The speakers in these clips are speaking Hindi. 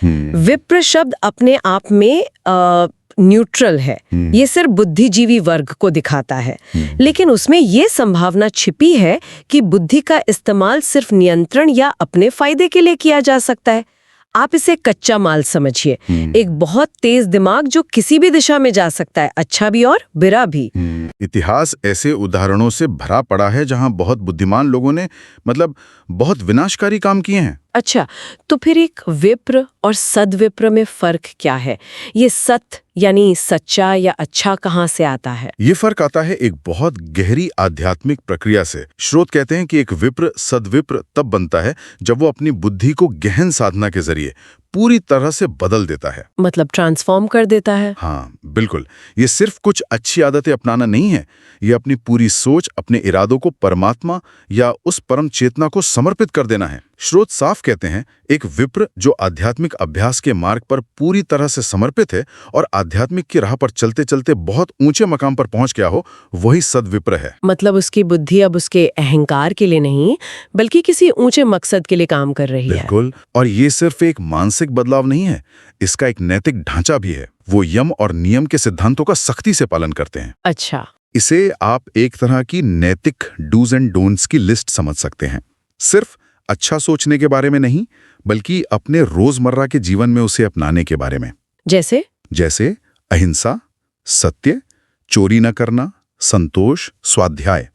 विप्र शब्द अपने आप में न्यूट्रल है। ये सिर्फ बुद्धिजीवी वर्ग को दिखाता है, लेकिन उसमें ये संभावना छिपी है कि बुद्धि का इस्तेमाल सिर्फ नियंत्रण या अपने फायदे के लिए किया जा सकता है। आप इसे कच्चा माल समझिए, एक बहुत तेज दिमाग जो किसी भी दिशा में जा सकता है, अच्छा भी और बुरा भी। इतिहास ऐसे उदाहरणों से भरा पड़ा है जहां बहुत बुद्धिमान लोगों ने बहुत विनाशकारी काम किए हैं। अच्छा, तो फिर एक विप्र और सद्विप्र में फर्क क्या है? ये सत यानी सच्चा या अच्छा कहाँ से आता है? ये फर्क आता है एक बहुत गहरी आध्यात्मिक प्रक्रिया से। स्रोत कहते हैं कि एक विप्र सद्विप्र तब बनता है जब वो अपनी बुद्धि को गहन साधना के जरिए पूरी तरह से बदल देता है। मतलब ट्रांसफॉर्म कर देता है? हाँ, बिल्कुल। ये सिर्फ कुछ अच्छी आदतें अपनाना नहीं है, ये अपनी पूरी सोच, अपने इरादों को परमात्मा या उस परम चेतना को समर्पित कर देना है। स्रोत साफ कहते हैं, एक विप्र जो आध्यात्मिक अभ्यास के मार्ग पर पूरी तरह से समर्पित है और आध्यात्मिक की राह पर चलते चलते बहुत ऊंचे मकाम पर पहुंच गया हो, वही सद्विप्र है। मतलब उसकी बुद्धि अब उसके अहंकार के लिए नहीं, बल्कि किसी ऊंचे मकसद के लिए काम कर रही है। बिल्कुल। और ये सिर्फ एक मानसिक बदलाव नहीं है, इसका एक नैतिक ढांचा भी है। वो यम और नियम के सिद्धांतों का सख्ती से पालन करते हैं। अच्छा, इसे आप एक तरह की नैतिक डूज एंड डोंट्स की लिस्ट समझ सकते हैं। सिर्फ अच्छा सोचने के बारे में नहीं, बल्कि अपने रोजमर्रा के जीवन में उसे अपनाने के बारे में। जैसे अहिंसा, सत्य, चोरी न करना, संतोष, स्वाध्याय।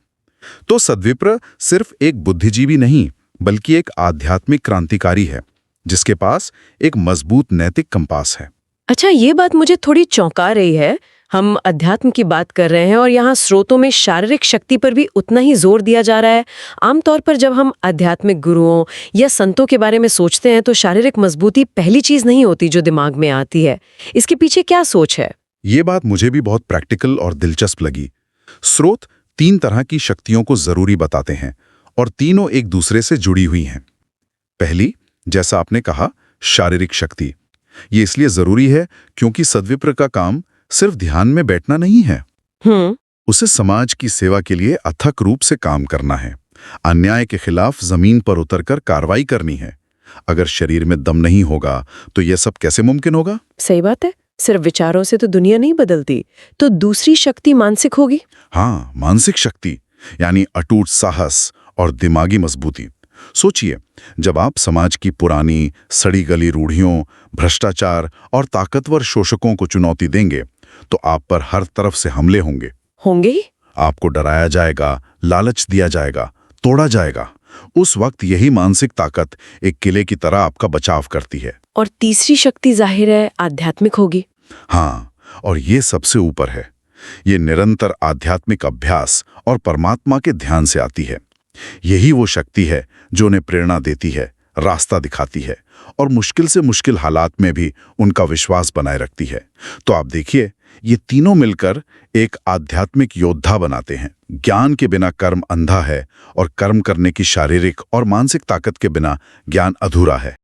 तो सद्विप्र सिर्फ एक बुद्धिजीवी नहीं, बल्कि एक आध्यात्मिक क्रांतिकारी है जिसके पास एक मजबूत नैतिक कंपास है। अच्छा, ये बात मुझे थोड़ी चौंका रही है। हम अध्यात्म की बात कर रहे हैं और यहाँ स्रोतों में शारीरिक शक्ति पर भी उतना ही जोर दिया जा रहा है। आमतौर पर जब हम आध्यात्मिक गुरुओं या संतों के बारे में सोचते हैं तो शारीरिक मजबूती पहली चीज नहीं होती जो दिमाग में आती है। इसके पीछे क्या सोच है? ये बात मुझे भी बहुत प्रैक्टिकल और दिलचस्प लगी। स्रोत 3 तरह की शक्तियों को जरूरी बताते हैं और तीनों एक दूसरे से जुड़ी हुई हैं। पहली, जैसा आपने कहा, शारीरिक शक्ति। ये इसलिए जरूरी है क्योंकि सद्विप्र का काम सिर्फ ध्यान में बैठना नहीं है। उसे समाज की सेवा के लिए अथक रूप से काम करना है, अन्याय के खिलाफ जमीन पर उतरकर कार्रवाई करनी है। अगर शरीर में दम नहीं होगा तो यह सब कैसे मुमकिन होगा? सही बात है। सिर्फ विचारों से तो दुनिया नहीं बदलती। तो दूसरी शक्ति मानसिक होगी? हाँ, मानसिक शक्ति यानी अटूट साहस और दिमागी मजबूती। सोचिए, जब आप समाज की पुरानी सड़ी गली रूढ़ियों, भ्रष्टाचार और ताकतवर शोषकों को चुनौती देंगे तो आप पर हर तरफ से हमले होंगे। आपको डराया जाएगा, लालच दिया जाएगा, तोड़ा जाएगा। उस वक्त यही मानसिक ताकत एक किले की तरह आपका बचाव करती है। और तीसरी शक्ति जाहिर है आध्यात्मिक होगी। हाँ, और ये सबसे ऊपर है। ये निरंतर आध्यात्मिक अभ्यास और परमात्मा के ध्यान से आती है। यही वो शक्ति है जो उन्हें प्रेरणा देती है, रास्ता दिखाती है और मुश्किल से मुश्किल हालात में भी उनका विश्वास बनाए रखती है। तो आप देखिए, ये तीनों मिलकर एक आध्यात्मिक योद्धा बनाते हैं। ज्ञान के बिना कर्म अंधा है और कर्म करने की शारीरिक और मानसिक ताकत के बिना ज्ञान अधूरा है।